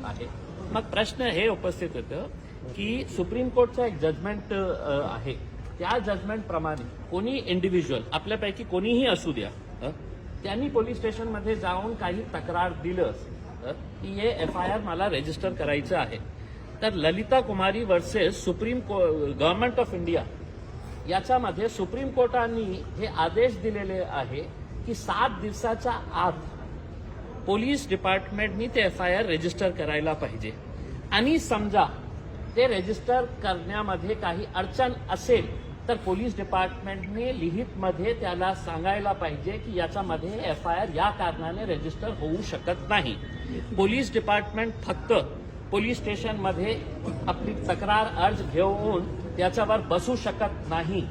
आहे। मग प्रश्न हे उपस्थित होतं की सुप्रीम कोर्टचं एक जजमेंट आहे, त्या जजमेंट प्रमाणे कोणी इंडिव्हिज्युअल आपल्यापैकी कोणीही असू द्या, त्यांनी पोलीस स्टेशनमध्ये जाऊन काही तक्रार दिलं की हे FIR मला रजिस्टर करायचं आहे, तर Lalita Kumari versus supreme government of India याच्यामध्ये सुप्रीम कोर्टाने हे आदेश दिलेले आहे की 7 दिवसाच्या आत पोलीस डिपार्टमेंटनी ते FIR रजिस्टर करायला पाहिजे। आणि समजा ते रजिस्टर करण्यामध्ये काही अडचण असेल तर पोलीस डिपार्टमेंटने लिखितमध्ये त्याला सांगायला पाहिजे की याच्यामध्ये FIR या कारणाने रजिस्टर होऊ शकत नाही। पोलीस डिपार्टमेंट फक्त पोलीस स्टेशनमध्ये आपली तक्रार अर्ज घेऊन त्याच्यावर बसू शकत नाही,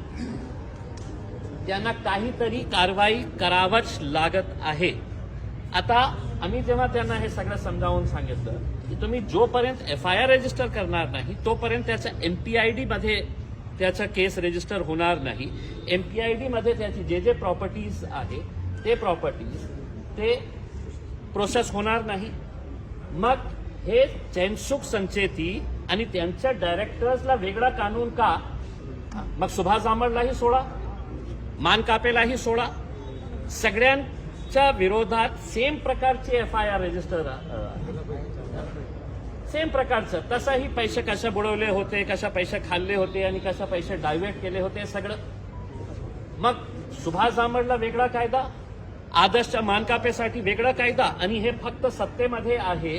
त्यांना काहीतरी कारवाई करावंच लागत आहे। आता आम्ही जेव्हा त्यांना हे सगळं समजावून सांगितलं की तुम्ही जोपर्यंत FIR रजिस्टर करणार नाही तोपर्यंत त्याच्या MPID मध्ये त्याचा केस रजिस्टर होणार नाही, MPID मध्ये त्याची जे प्रॉपर्टीज आहे ते प्रॉपर्टीज ते प्रोसेस होणार नाही। मग हे चैनसुख संचेती आणि त्यांच्या डायरेक्टर्सला वेगळा कानून का? मग सुभाष जांभळलाही सोडा, मानकापेलाही सोडा, सगळ्यांच्या विरोधात सेम प्रकारचे FIR रजिस्टर सेम प्रकारचं। तसाही पैसे कशा बुडवले होते, कशा पैसे खाल्ले होते आणि कशा पैसे डायव्हर्ट केले होते सगळं। मग सुभाष जांभळला वेगळा कायदा, आदर्शच्या मानकापेसाठी वेगळा कायदा, आणि हे फक्त सत्तेमध्ये आहे,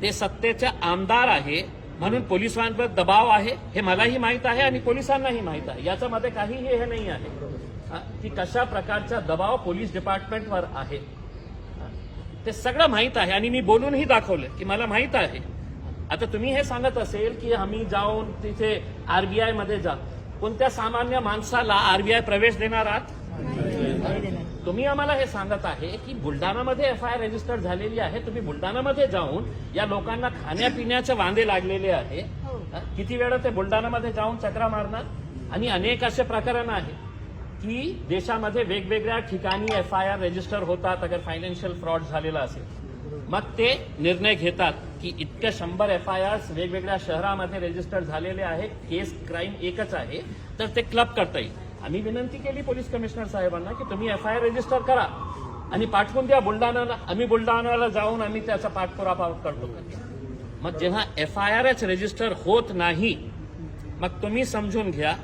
ते सत्तेचे आमदार आहे म्हणून पोलिसांवर दबाव आहे हे मलाही माहित आहे आणि पोलिसांनाही माहित आहे। याच्यामध्ये काहीही हे नाही आहे की कशा प्रकारचा दबाव पोलीस डिपार्टमेंटवर आहे, ते सगळं माहित आहे आणि मी बोलूनही दाखवलं की मला माहित आहे। आता तुम्ही हे सांगत असेल की आम्ही जाऊन तिथे RBI मध्ये जा, कोणत्या सामान्य माणसाला RBI प्रवेश देणार आहात? तुम्ही आम्हाला हे सांगत आहे की बुलढाणामध्ये FIR रजिस्टर झालेली आहे, तुम्ही बुलढाणामध्ये जाऊन या लोकांना खाण्यापिण्याचे वांदे लागलेले आहे, किती वेळा ते बुलढाणामध्ये जाऊन चक्रा मारणार? आणि अनेक असे प्रकरण आहे की देशामध्ये वेगवेगळ्या ठिकाणी FIR रजिस्टर होतात अगर फायनान्शियल फ्रॉड झालेला असेल, मग ते निर्णय घेतात की इतके 100 FIRs वेगवेगळ्या शहरामध्ये रजिस्टर झालेले आहे, केस क्राईम एकच आहे, तर ते क्लब करता येईल। आम्ही विनंती केली पोलीस कमिशनर साहेबांना की तुम्ही FIR रजिस्टर करा आणि पाठवून द्या बुलढाणाला, आम्ही बुलढाणाला जाऊन आम्ही त्याचा पाठपुरावा करतो। मग जेव्हा FIRच रजिस्टर होत नाही, मग तुम्ही समजून घ्या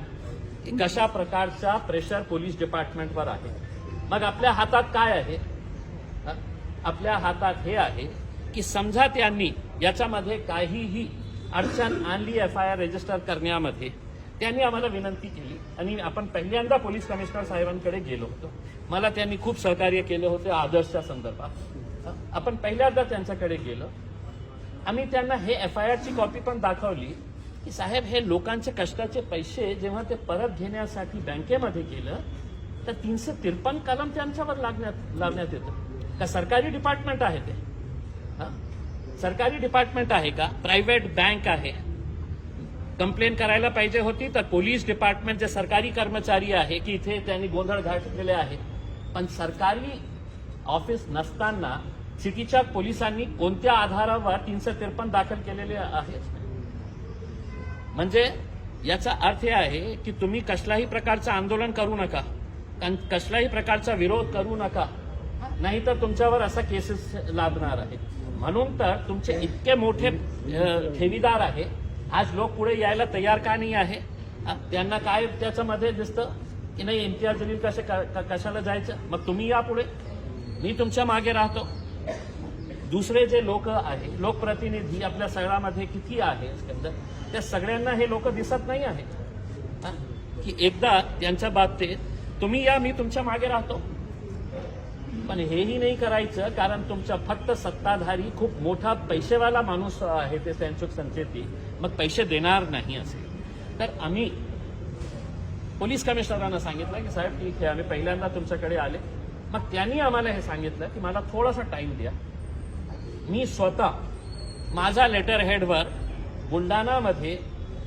की कशा प्रकारचा प्रेशर पोलीस डिपार्टमेंटवर आहे। मग आपल्या हातात काय आहे? आपल्या हातात हे आहे की समजा त्यांनी याच्यामध्ये काहीही अडचण आणली FIR रजिस्टर करण्यामध्ये, त्यांनी आम्हाला विनंती केली आणि आपण पहिल्यांदा पोलीस कमिशनर साहेबांकडे गेलो होतो, मला त्यांनी खूप सहकार्य केले होते आदर्शच्या संदर्भात। आपण पहिल्यांदा त्यांच्याकडे गेलो, आम्ही त्यांना हे FIRची कॉपी पण दाखवली की साहेब हे लोकांचे कष्टाचे पैसे जेव्हा ते परत घेण्यासाठी बँकेमध्ये गेलं तर 353 कलम त्यांच्यावर लावण्यात येतं का? सरकारी डिपार्टमेंट आहे ते? सरकारी डिपार्टमेंट आहे का? प्रायव्हेट बँक आहे? कंप्लेन करायला पाहिजे होती तर पोलीस डिपार्टमेंट जे सरकारी कर्मचारी आहे की इथे त्यांनी गोंधळ घातलेले आहे, पण सरकारी ऑफिस नसताना सिटीच्या पोलिसांनी कोणत्या आधारावर 353 दाखल केलेले आहेत? म्हणजे याचा अर्थ हे आहे की तुम्ही कसल्याही प्रकारचं आंदोलन करू नका, कसल्याही प्रकारचा विरोध करू नका, नाहीतर तुमच्यावर असा केसेस लादणार आहे। म्हणून तर तुमचे इतके मोठे ठेवीदार आहे, आज लोक पुढे यायला तयार का नाही आहे? त्यांना काय त्याच्यामध्ये दिसतं की नाही इम्तियाज जलील कशाला जायचं? मग तुम्ही या पुढे, मी तुमच्या मागे राहतो। दुसरे जे लोक आहे, लोकप्रतिनिधी आपल्या सगळ्यामध्ये किती आहे, त्या सगळ्यांना हे लोक दिसत नाही आहेत की एकदा त्यांच्या बाबतीत तुम्ही या, मी तुमच्या मागे राहतो। पण हेही नाही करायचं कारण तुमचा फक्त सत्ताधारी खूप मोठा पैसेवाला माणूस आहे ते चैनसुख संचेती, मग पैसे देणार नाही असेल तर आम्ही पोलीस कमिशनरांना सांगितलं की साहेब ठीक आहे, आम्ही पहिल्यांदा तुमच्याकडे आले। मग त्यांनी आम्हाला हे सांगितलं की मला थोडासा टाइम द्या, मी स्वतः माझा लेटर हेडवर बुलढाणामध्ये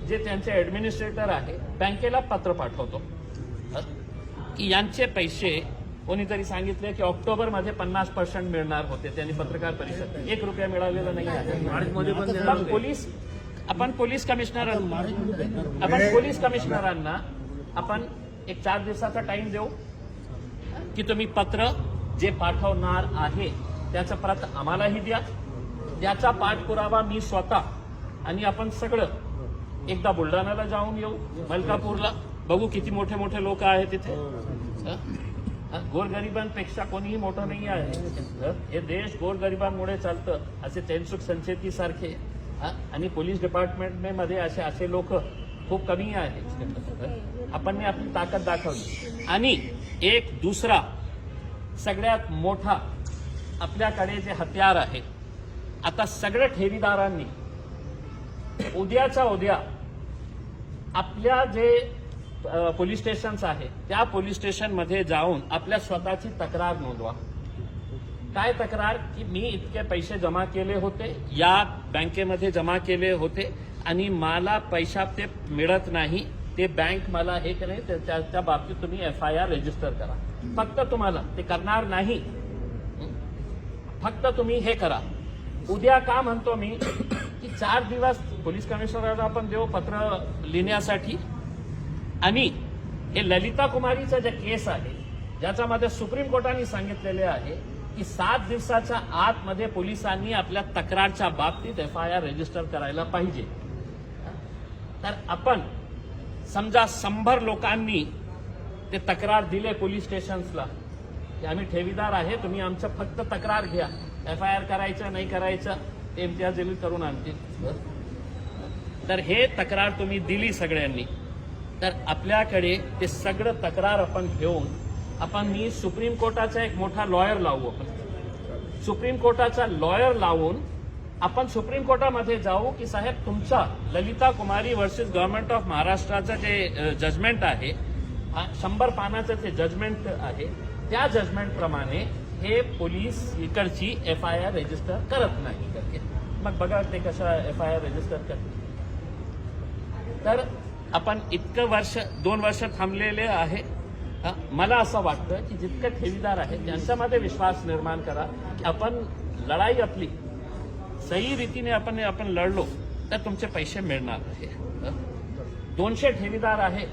जे त्यांचे ऍडमिनिस्ट्रेटर आहे बँकेला पत्र पाठवतो की यांचे पैसे कोणीतरी सांगितले की ऑक्टोबरमध्ये 50% मिळणार होते. त्यांनी पत्रकार परिषद 1 रुपया मिळालेला नाही आहे. मग पोलीस कमिशनरांना आपण एक 4 दिवसाचा टाइम देऊ की तुम्ही पत्र जे पाठवणार आहे त्याचं प्रत आम्हालाही द्या. त्याचा पाठपुरावा मी स्वतः आणि आपण सगळं एकदा बुलढाण्याला जाऊन येऊ, मलकापूरला बघू किती मोठे मोठे लोक आहेत तिथे. गोरगरिबांपेक्षा कोणीही मोठं नाही आहे. हे देश गोरगरिबांमुळे चालतं. असे तेनसुख संचेती सारखे आणि पोलीस डिपार्टमेंटमध्ये असे लोक खूप कमी आहेत. आपण आपली ताकद दाखवली. आणि एक दुसरा सगळ्यात मोठा आपल्याकडे जे हत्यार आहे, आता सगळ्या ठेवीदारांनी उद्याच्या उद्या आपल्या जे पोलीस स्टेशन्स आहे त्या पोलीस स्टेशनमध्ये जाऊन आपल्या स्वतःची तक्रार नोंदवा. काय तक्रार की मी इतके पैसे जमा केले होते, या बँकेमध्ये जमा केले होते आणि मला पैसा ते मिळत नाही, ते बँक मला हे करे, त्या बाबतीत तुम्ही FIR रजिस्टर करा. फक्त तुम्हाला ते करणार नाही, फक्त तुम्ही हे करा. उद्या का म्हणतो मी की 4 दिवस पोलीस कमिशनरला आपण देऊ पत्र लिहिण्यासाठी. आणि हे ललिता कुमारीचं जे केस आहे ज्याच्यामध्ये सुप्रीम कोर्टाने सांगितलेले आहे की 7 दिवसाच्या आतमध्ये पोलिसांनी आपल्या तक्रारच्या बाबतीत FIR रजिस्टर करायला पाहिजे. तर आपण समजा 100 लोकांनी ते तक्रार दिले पोलीस स्टेशन्सला की आम्ही ठेवीदार आहे, तुम्ही आमचं फक्त तक्रार घ्या, FIR करायचं नाही करायचं ते इम्तियाज जलील करून आणतील. तर हे तक्रार तुम्ही दिली सगळ्यांनी, तर आपल्याकडे ते सगळं तक्रार आपण घेऊन मी सुप्रीम कोर्टाचा एक मोठा लॉयर लावू. आपण सुप्रीम कोर्टाचा लॉयर लावून आपण सुप्रीम कोर्टामध्ये जाऊ की साहेब तुमचा Lalita Kumari versus government of महाराष्ट्राचं जे जजमेंट आहे, 100 पानाचं ते जजमेंट आहे, त्या जजमेंट प्रमाणे हे पोलीस इकडची FIR रजिस्टर करत नाही करते. मग बघा ते कसं FIR रजिस्टर करते. तर आपण इतकं 2 वर्ष थांबलेले आहे. मला असं वाटतं की जितके ठेवीदार आहेत त्यांच्यामध्ये विश्वास निर्माण करा की आपण लढाई आपली सही रीतीने आपण लढलो तर तुमचे पैसे मिळणार आहे. 200 ठेवीदार आहे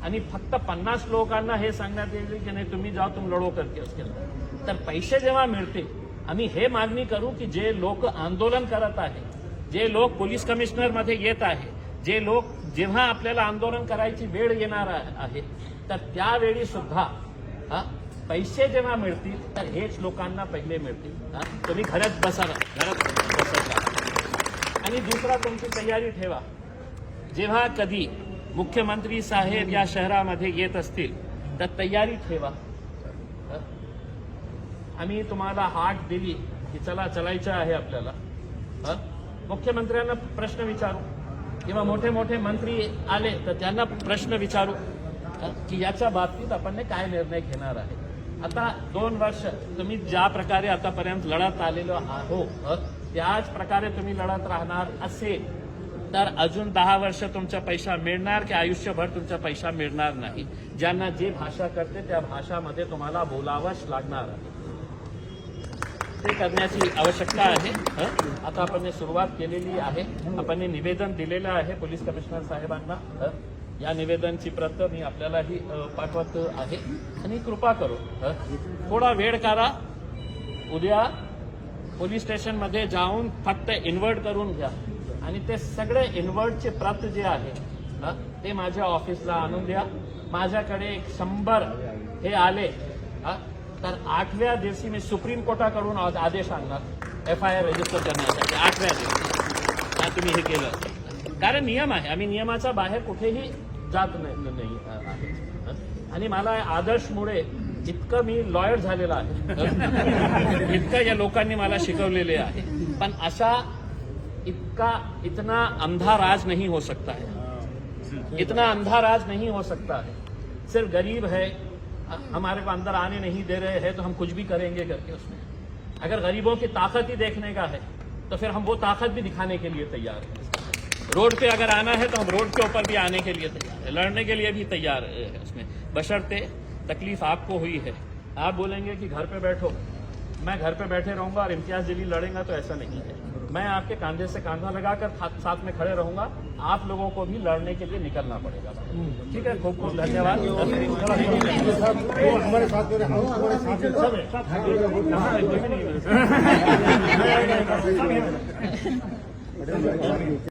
आणि फक्त 50 लोकांना हे सांगण्यात येईल की नाही तुम्ही जाओ तुम लढो करके उसके अंदर. तर पैसे जेव्हा मिळतील आम्ही हे मागणी करू की जे लोक आंदोलन करत आहे, जे लोक पोलीस कमिशनरमध्ये येत आहे, जे लोक जेव्हा आपल्याला आंदोलन करायची वेळ येणार आहे तर त्यावेळी सुद्धा पैसे जेव्हा मिळतील तर हेच लोकांना पहिले मिळतील. तुम्ही घरात बसा. आणि दुसरा तुमची तयारी ठेवा. जेव्हा कधी मुख्यमंत्री साहेब या शहरामध्ये येत असतील तर तयारी ठेवा. आम्ही तुम्हाला हाक दिली की चलायचं आहे आपल्याला. मुख्यमंत्र्यांना प्रश्न विचारू किंवा मोठे मोठे मंत्री आले तर त्यांना प्रश्न विचारू की याच्या बाबतीत आपण काय निर्णय घेणार आहे. आता 2 वर्ष तुम्ही ज्या प्रकारे आतापर्यंत लढत आलेलो आहोत त्याच प्रकारे तुम्ही लढत राहणार असेल तर अजून 10 वर्ष तुमचा पैसा मिळणार की आयुष्यभर तुमचा पैसा मिळणार नाही. ज्यांना जे भाषा करते त्या भाषामध्ये तुम्हाला बोलावंच लागणार आहे. ते करण्याची आवश्यकता आहे. आता आपण सुरुवात केलेली आहे. आपण निवेदन दिलेलं आहे पोलीस कमिशनर साहेबांना. या निवेदनची प्रत मी आपल्यालाही पाठवत आहे. आणि कृपा करू थोडा वेळ करा. उद्या पोलीस स्टेशनमध्ये जाऊन फक्त इन्व्हर्ट करून घ्या आणि ते सगळे इन्व्हर्टचे प्रत जे आहे ते माझ्या ऑफिसला आणून द्या. माझ्याकडे 100 हे आले तर 8व्या दिवशी मी सुप्रीम कोर्टाकडून आदेश आणणार FIR रजिस्टर करण्यासाठी. 8व्या दिवशी तुम्ही हे केलं कारण नियम आहे. आम्ही नियमाच्या बाहेर कुठेही जात नाही आहे. आणि मला आदर्शमुळे इतकं मी लॉयर झालेला आहे, इतकं या लोकांनी मला शिकवलेले आहे. पण अशा इतना अंधा राज नहीं हो सकता है. इतना अंधा राज नहीं हो सकता है. सिर्फ गरीब है हमारे को अंदर आने नहीं दे रहे हैं तो हम कुछ भी करेंगे करके उसमें. अगर गरीबों की ताकत ही देखने का है तो फिर हम वो ताकत भी दिखाने के लिए तैयार हैं. रोड पे अगर आना है तो हम रोड के ऊपर भी आने के लिए तैयार है, लड़ने के लिए भी तैयार है उसमें, बशर्ते तकलीफ आपको हुई है आप बोलेंगे कि घर पे बैठो, मैं घर पे बैठे रहूंगा और इम्तियाज जलील लड़ेगा, तो ऐसा नहीं है। मैं आपके कंधे से कंधा लगाकर साथ में खड़े रहूंगा। आप लोगों को भी लड़ने के लिए निकलना पड़ेगा। ठीक है, खूब खूब धन्यवाद। हमारे साथ में हमारे साथ में